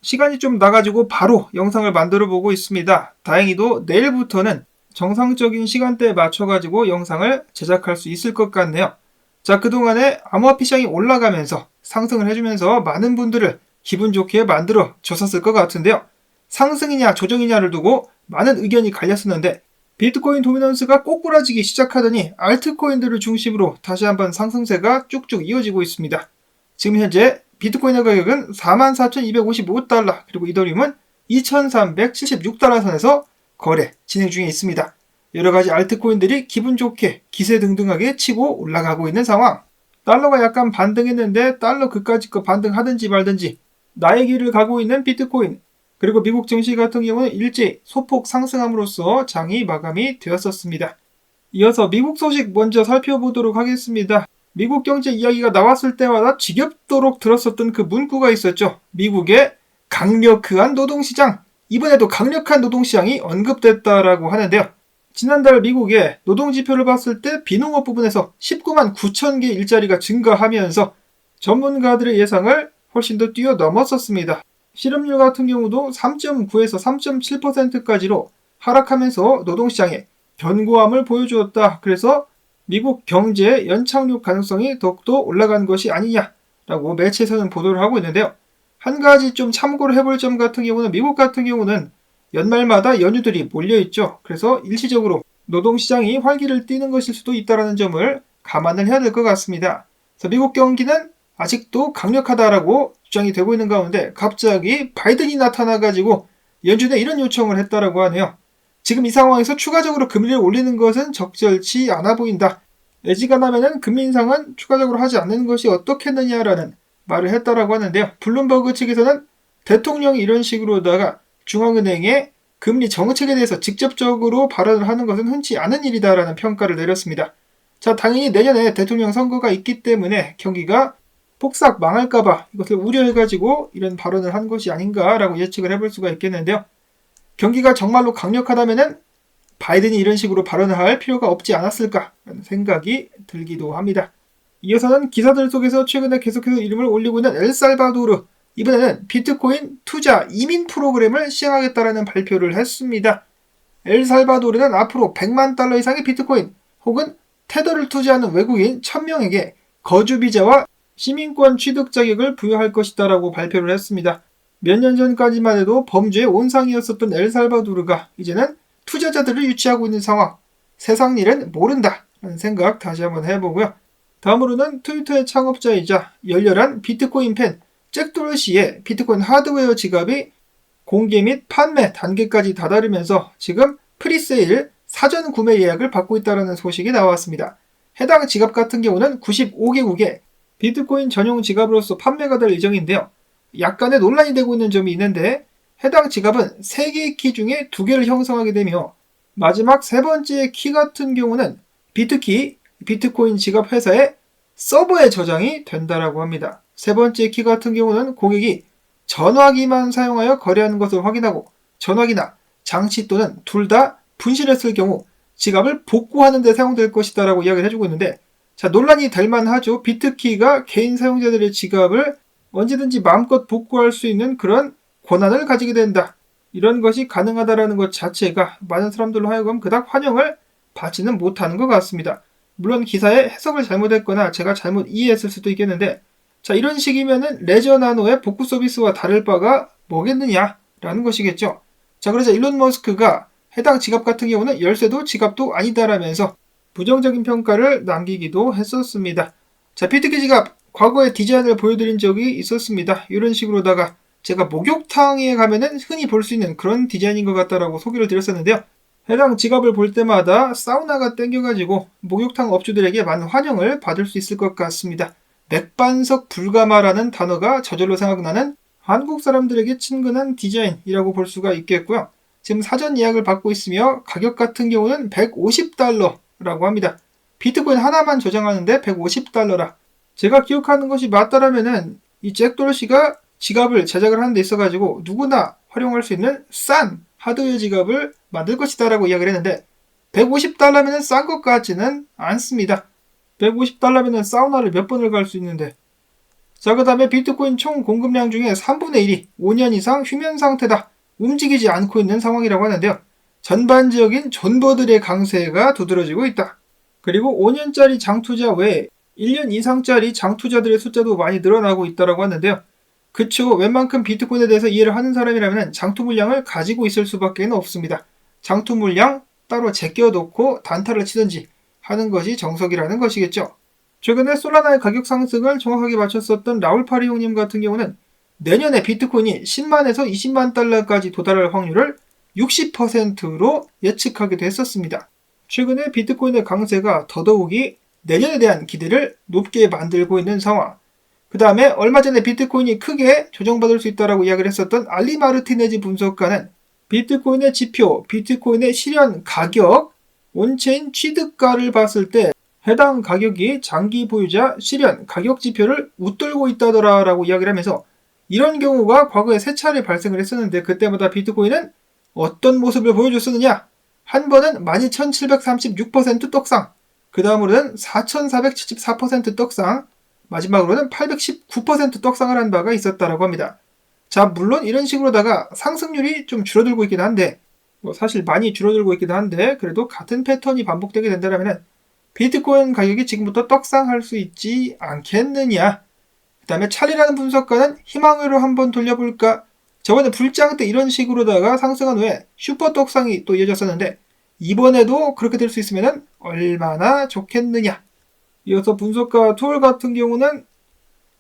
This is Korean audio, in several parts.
시간이 좀 나가지고 바로 영상을 만들어 보고 있습니다. 다행히도 내일부터는 정상적인 시간대에 맞춰가지고 영상을 제작할 수 있을 것 같네요. 자, 그동안에 암호화폐 시장이 올라가면서 상승을 해주면서 많은 분들을 기분 좋게 만들어 줬었을 것 같은데요. 상승이냐 조정이냐를 두고 많은 의견이 갈렸었는데 비트코인 도미넌스가 꼬꾸라지기 시작하더니 알트코인들을 중심으로 다시 한번 상승세가 쭉쭉 이어지고 있습니다. 지금 현재 비트코인의 가격은 44,255달러, 그리고 이더리움은 2,376달러 선에서 거래 진행 중에 있습니다. 여러가지 알트코인들이 기분 좋게 기세등등하게 치고 올라가고 있는 상황. 달러가 약간 반등했는데 달러 그까짓 거 반등하든지 말든지 나의 길을 가고 있는 비트코인. 그리고 미국 증시 같은 경우는 일제히 소폭 상승함으로써 장이 마감이 되었었습니다. 이어서 미국 소식 먼저 살펴보도록 하겠습니다. 미국 경제 이야기가 나왔을 때마다 지겹도록 들었었던 그 문구가 있었죠. 미국의 강력한 노동시장. 이번에도 강력한 노동시장이 언급됐다라고 하는데요. 지난달 미국의 노동지표를 봤을 때 비농업 부분에서 19만 9천 개 일자리가 증가하면서 전문가들의 예상을 훨씬 더 뛰어넘었었습니다. 실업률 같은 경우도 3.9에서 3.7%까지로 하락하면서 노동시장에 견고함을 보여주었다. 그래서 미국 경제의 연착륙 가능성이 더욱더 올라간 것이 아니냐라고 매체에서는 보도를 하고 있는데요. 한 가지 좀 참고를 해볼 점 같은 경우는 미국 같은 경우는 연말마다 연휴들이 몰려있죠. 그래서 일시적으로 노동시장이 활기를 띠는 것일 수도 있다는 점을 감안을 해야 될 것 같습니다. 그래서 미국 경기는 아직도 강력하다라고 주장이 되고 있는 가운데 갑자기 바이든이 나타나가지고 연준에 이런 요청을 했다라고 하네요. 지금 이 상황에서 추가적으로 금리를 올리는 것은 적절치 않아 보인다. 애지간하면은 금리 인상은 추가적으로 하지 않는 것이 어떻겠느냐라는 말을 했다라고 하는데요. 블룸버그 측에서는 대통령이 이런 식으로다가 중앙은행의 금리 정책에 대해서 직접적으로 발언을 하는 것은 흔치 않은 일이다라는 평가를 내렸습니다. 자, 당연히 내년에 대통령 선거가 있기 때문에 경기가 폭삭 망할까봐 이것을 우려해가지고 이런 발언을 한 것이 아닌가라고 예측을 해볼 수가 있겠는데요. 경기가 정말로 강력하다면은 바이든이 이런 식으로 발언을 할 필요가 없지 않았을까라는 생각이 들기도 합니다. 이어서는 기사들 속에서 최근에 계속해서 이름을 올리고 있는 엘살바도르, 이번에는 비트코인 투자 이민 프로그램을 시행하겠다라는 발표를 했습니다. 엘살바도르는 앞으로 100만 달러 이상의 비트코인 혹은 테더를 투자하는 외국인 1000명에게 거주비자와 시민권 취득 자격을 부여할 것이다라고 발표를 했습니다. 몇 년 전까지만 해도 범죄의 온상이었었던 엘살바도르가 이제는 투자자들을 유치하고 있는 상황. 세상 일은 모른다 라는 생각 다시 한번 해보고요. 다음으로는 트위터의 창업자이자 열렬한 비트코인 팬 잭 도르시의 비트코인 하드웨어 지갑이 공개 및 판매 단계까지 다다르면서 지금 프리세일 사전 구매 예약을 받고 있다는 소식이 나왔습니다. 해당 지갑 같은 경우는 95개국에 비트코인 전용 지갑으로서 판매가 될 예정인데요. 약간의 논란이 되고 있는 점이 있는데 해당 지갑은 3개의 키 중에 2개를 형성하게 되며 마지막 3번째 키 같은 경우는 비트키, 비트코인 지갑 회사의 서버에 저장이 된다라고 합니다. 3번째 키 같은 경우는 고객이 전화기만 사용하여 거래하는 것을 확인하고 전화기나 장치 또는 둘 다 분실했을 경우 지갑을 복구하는 데 사용될 것이다 라고 이야기를 해주고 있는데, 자, 논란이 될 만하죠. 비트키가 개인 사용자들의 지갑을 언제든지 마음껏 복구할 수 있는 그런 권한을 가지게 된다. 이런 것이 가능하다라는 것 자체가 많은 사람들로 하여금 그닥 환영을 받지는 못하는 것 같습니다. 물론 기사의 해석을 잘못했거나 제가 잘못 이해했을 수도 있겠는데, 자, 이런 식이면은 레저 나노의 복구 서비스와 다를 바가 뭐겠느냐라는 것이겠죠. 자, 그래서 일론 머스크가 해당 지갑 같은 경우는 열쇠도 지갑도 아니다라면서 부정적인 평가를 남기기도 했었습니다. 자, 비트키 지갑 과거에 디자인을 보여드린 적이 있었습니다. 이런 식으로다가 제가 목욕탕에 가면은 흔히 볼 수 있는 그런 디자인인 것 같다라고 소개를 드렸었는데요. 해당 지갑을 볼 때마다 사우나가 땡겨가지고 목욕탕 업주들에게 많은 환영을 받을 수 있을 것 같습니다. 맥반석 불가마라는 단어가 저절로 생각나는 한국 사람들에게 친근한 디자인이라고 볼 수가 있겠고요. 지금 사전 예약을 받고 있으며 가격 같은 경우는 150달러라고 합니다. 비트코인 하나만 저장하는데 150달러라. 제가 기억하는 것이 맞다라면은 이 잭 도르시가 지갑을 제작을 하는 데 있어가지고 누구나 활용할 수 있는 싼 하드웨어 지갑을 만들 것이다 라고 이야기를 했는데 150달러면 싼 것 같지는 않습니다. 150달러면 사우나를 몇 번을 갈 수 있는데, 자, 그 다음에 비트코인 총 공급량 중에 3분의 1이 5년 이상 휴면 상태다. 움직이지 않고 있는 상황이라고 하는데요. 전반적인 존버들의 강세가 두드러지고 있다. 그리고 5년짜리 장투자 외에 1년 이상짜리 장투자들의 숫자도 많이 늘어나고 있다고 하는데요. 그쵸, 웬만큼 비트코인에 대해서 이해를 하는 사람이라면 장투 물량을 가지고 있을 수밖에 없습니다. 장투 물량 따로 제껴놓고 단타를 치든지 하는 것이 정석이라는 것이겠죠. 최근에 솔라나의 가격 상승을 정확하게 맞췄었던 라울 파리 형님 같은 경우는 내년에 비트코인이 10만에서 20만 달러까지 도달할 확률을 60%로 예측하기도 했었습니다. 최근에 비트코인의 강세가 더더욱이 내년에 대한 기대를 높게 만들고 있는 상황. 그 다음에 얼마 전에 비트코인이 크게 조정받을 수 있다고 이야기를 했었던 알리 마르티네즈 분석가는 비트코인의 지표, 비트코인의 실현 가격, 온체인 취득가를 봤을 때 해당 가격이 장기 보유자 실현 가격 지표를 웃돌고 있다더라라고 이야기를 하면서 이런 경우가 과거에 3차례 발생을 했었는데 그때마다 비트코인은 어떤 모습을 보여줬었느냐? 한 번은 12,736% 떡상, 그 다음으로는 4,474% 떡상, 마지막으로는 819% 떡상을 한 바가 있었다라고 합니다. 자, 물론 이런 식으로다가 상승률이 좀 줄어들고 있긴 한데 사실 많이 줄어들고 있긴 한데 그래도 같은 패턴이 반복되게 된다면 비트코인 가격이 지금부터 떡상할 수 있지 않겠느냐. 그 다음에 찰리라는 분석가는 희망으로 한번 돌려볼까. 저번에 불장 때 이런 식으로다가 상승한 후에 슈퍼 떡상이 또 이어졌었는데 이번에도 그렇게 될 수 있으면 얼마나 좋겠느냐. 이어서 분석가 투얼 같은 경우는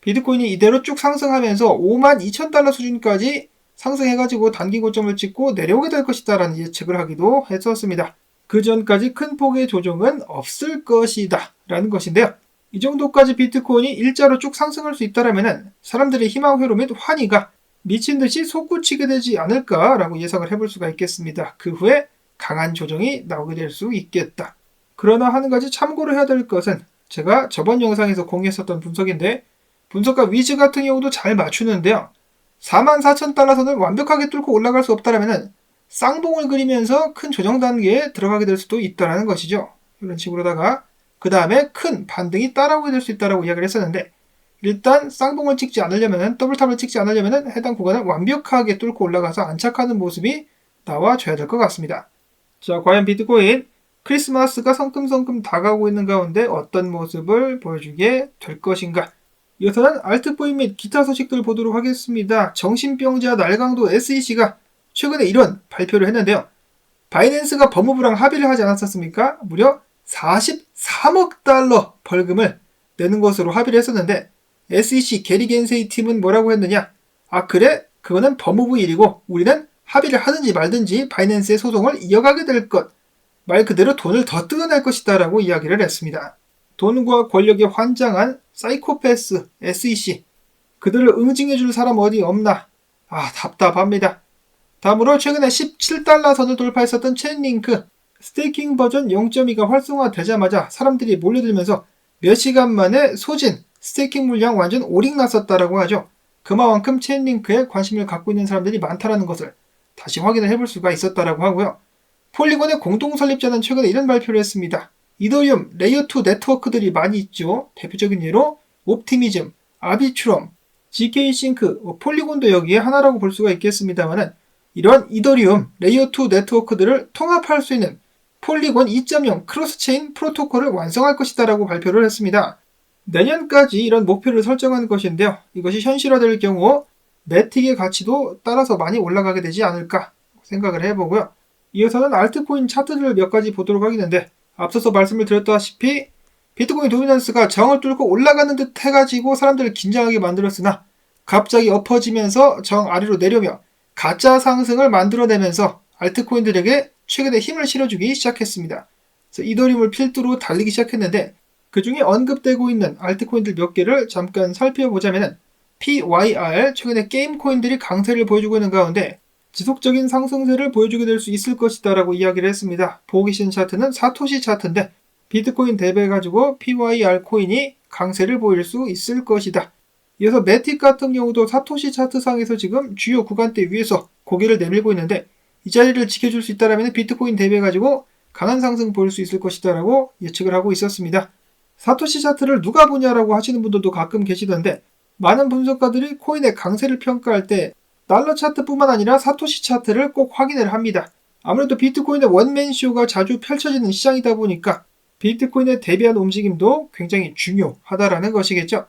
비트코인이 이대로 쭉 상승하면서 52,000달러 수준까지 상승해가지고 단기 고점을 찍고 내려오게 될 것이다 라는 예측을 하기도 했었습니다. 그 전까지 큰 폭의 조정은 없을 것이다 라는 것인데요. 이 정도까지 비트코인이 일자로 쭉 상승할 수 있다면 사람들의 희망 회로 및 환희가 미친듯이 솟구치게 되지 않을까라고 예상을 해볼 수가 있겠습니다. 그 후에 강한 조정이 나오게 될 수 있겠다. 그러나 한 가지 참고를 해야 될 것은 제가 저번 영상에서 공유했었던 분석인데 분석가 위즈 같은 경우도 잘 맞추는데요. 44,000달러 선을 완벽하게 뚫고 올라갈 수 없다면 쌍봉을 그리면서 큰 조정 단계에 들어가게 될 수도 있다는 것이죠. 이런 식으로다가 그 다음에 큰 반등이 따라오게 될 수 있다고 이야기를 했었는데 일단 쌍봉을 찍지 않으려면 더블탑을 찍지 않으려면 해당 구간을 완벽하게 뚫고 올라가서 안착하는 모습이 나와줘야 될 것 같습니다. 자, 과연 비트코인 크리스마스가 성큼성큼 다가오고 있는 가운데 어떤 모습을 보여주게 될 것인가. 이어서는 알트코인 및 기타 소식들 보도록 하겠습니다. 정신병자 날강도 SEC가 최근에 이런 발표를 했는데요. 바이낸스가 법무부랑 합의를 하지 않았었습니까? 무려 43억 달러 벌금을 내는 것으로 합의를 했었는데 SEC 게리 겐세이 팀은 뭐라고 했느냐? 아, 그래? 그거는 법무부 일이고 우리는 합의를 하든지 말든지 바이낸스의 소송을 이어가게 될 것. 말 그대로 돈을 더 뜯어낼 것이다 라고 이야기를 했습니다. 돈과 권력에 환장한 사이코패스 SEC. 그들을 응징해줄 사람 어디 없나? 아, 답답합니다. 다음으로 최근에 17달러 선을 돌파했었던 체인링크 스테이킹 버전 0.2가 활성화되자마자 사람들이 몰려들면서 몇 시간 만에 소진, 스테이킹 물량 완전 오링 났었다라고 하죠. 그만큼 체인링크에 관심을 갖고 있는 사람들이 많다라는 것을 다시 확인을 해볼 수가 있었다라고 하고요. 폴리곤의 공동 설립자는 최근에 이런 발표를 했습니다. 이더리움 레이어2 네트워크들이 많이 있죠. 대표적인 예로 옵티미즘, 아비트럼, GK싱크, 폴리곤도 여기에 하나라고 볼 수가 있겠습니다만 이런 이더리움 레이어2 네트워크들을 통합할 수 있는 폴리곤 2.0 크로스체인 프로토콜을 완성할 것이다 라고 발표를 했습니다. 내년까지 이런 목표를 설정한 것인데요. 이것이 현실화될 경우 매틱의 가치도 따라서 많이 올라가게 되지 않을까 생각을 해보고요. 이어서는 알트코인 차트를 몇 가지 보도록 하겠는데 앞서서 말씀을 드렸다시피 비트코인 도미넌스가 정을 뚫고 올라가는 듯 해가지고 사람들을 긴장하게 만들었으나 갑자기 엎어지면서 정 아래로 내려오며 가짜 상승을 만들어내면서 알트코인들에게 최근에 힘을 실어주기 시작했습니다. 그래서 이더리움을 필두로 달리기 시작했는데 그 중에 언급되고 있는 알트코인들 몇 개를 잠깐 살펴보자면 PYR, 최근에 게임 코인들이 강세를 보여주고 있는 가운데 지속적인 상승세를 보여주게 될 수 있을 것이다 라고 이야기를 했습니다. 보고 계신 차트는 사토시 차트인데 비트코인 대비해가지고 PYR 코인이 강세를 보일 수 있을 것이다. 이어서 매틱 같은 경우도 사토시 차트상에서 지금 주요 구간대 위에서 고개를 내밀고 있는데 이 자리를 지켜줄 수 있다면 비트코인 대비해가지고 강한 상승 보일 수 있을 것이다 라고 예측을 하고 있었습니다. 사토시 차트를 누가 보냐라고 하시는 분들도 가끔 계시던데 많은 분석가들이 코인의 강세를 평가할 때 달러 차트뿐만 아니라 사토시 차트를 꼭 확인을 합니다. 아무래도 비트코인의 원맨쇼가 자주 펼쳐지는 시장이다 보니까 비트코인에 대비한 움직임도 굉장히 중요하다라는 것이겠죠.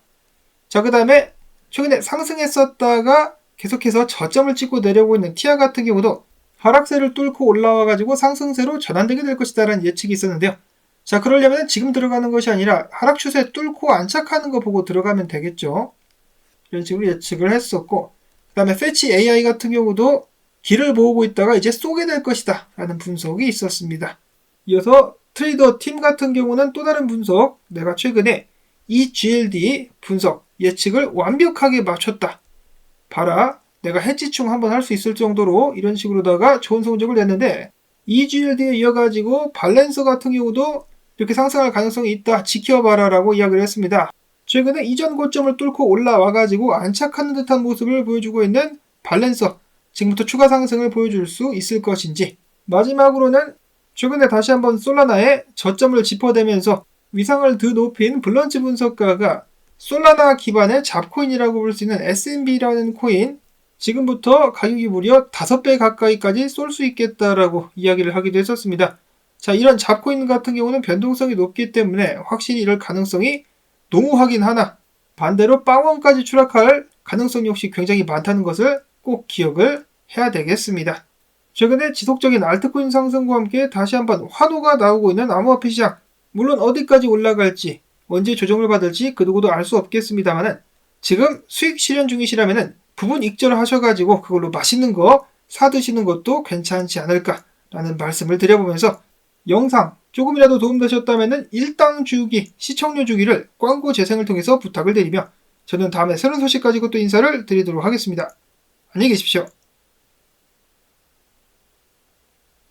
자, 그 다음에 최근에 상승했었다가 계속해서 저점을 찍고 내려오고 있는 티아 같은 경우도 하락세를 뚫고 올라와가지고 상승세로 전환되게 될 것이다라는 예측이 있었는데요. 자, 그러려면 지금 들어가는 것이 아니라 하락 추세 뚫고 안착하는 거 보고 들어가면 되겠죠. 이런 식으로 예측을 했었고, 그 다음에 패치 AI 같은 경우도 길을 모으고 있다가 이제 쏘게 될 것이다 라는 분석이 있었습니다. 이어서 트레이더 팀 같은 경우는 또 다른 분석, 내가 최근에 EGLD 분석 예측을 완벽하게 맞췄다. 봐라, 내가 해지충 한번 할 수 있을 정도로 이런 식으로다가 좋은 성적을 냈는데 EGLD에 이어가지고 발렌서 같은 경우도 이렇게 상승할 가능성이 있다. 지켜봐라 라고 이야기를 했습니다. 최근에 이전 고점을 뚫고 올라와가지고 안착하는 듯한 모습을 보여주고 있는 발렌서, 지금부터 추가 상승을 보여줄 수 있을 것인지, 마지막으로는 최근에 다시 한번 솔라나의 저점을 짚어대면서 위상을 더 높인 블런치 분석가가 솔라나 기반의 잡코인이라고 볼 수 있는 SMB라는 코인, 지금부터 가격이 무려 5배 가까이까지 쏠 수 있겠다라고 이야기를 하기도 했었습니다. 자, 이런 잡코인 같은 경우는 변동성이 높기 때문에 확실히 이럴 가능성이 농후하긴 하나 반대로 빵원까지 추락할 가능성이 역시 굉장히 많다는 것을 꼭 기억을 해야 되겠습니다. 최근에 지속적인 알트코인 상승과 함께 다시 한번 환호가 나오고 있는 암호화폐 시장, 물론 어디까지 올라갈지 언제 조정을 받을지 그 누구도 알 수 없겠습니다만 지금 수익 실현 중이시라면 부분 익절을 하셔가지고 그걸로 맛있는 거 사드시는 것도 괜찮지 않을까라는 말씀을 드려보면서 영상 조금이라도 도움되셨다면 일당 주기, 시청료 주기를 광고 재생을 통해서 부탁을 드리며 저는 다음에 새로운 소식 가지고 또 인사를 드리도록 하겠습니다. 안녕히 계십시오.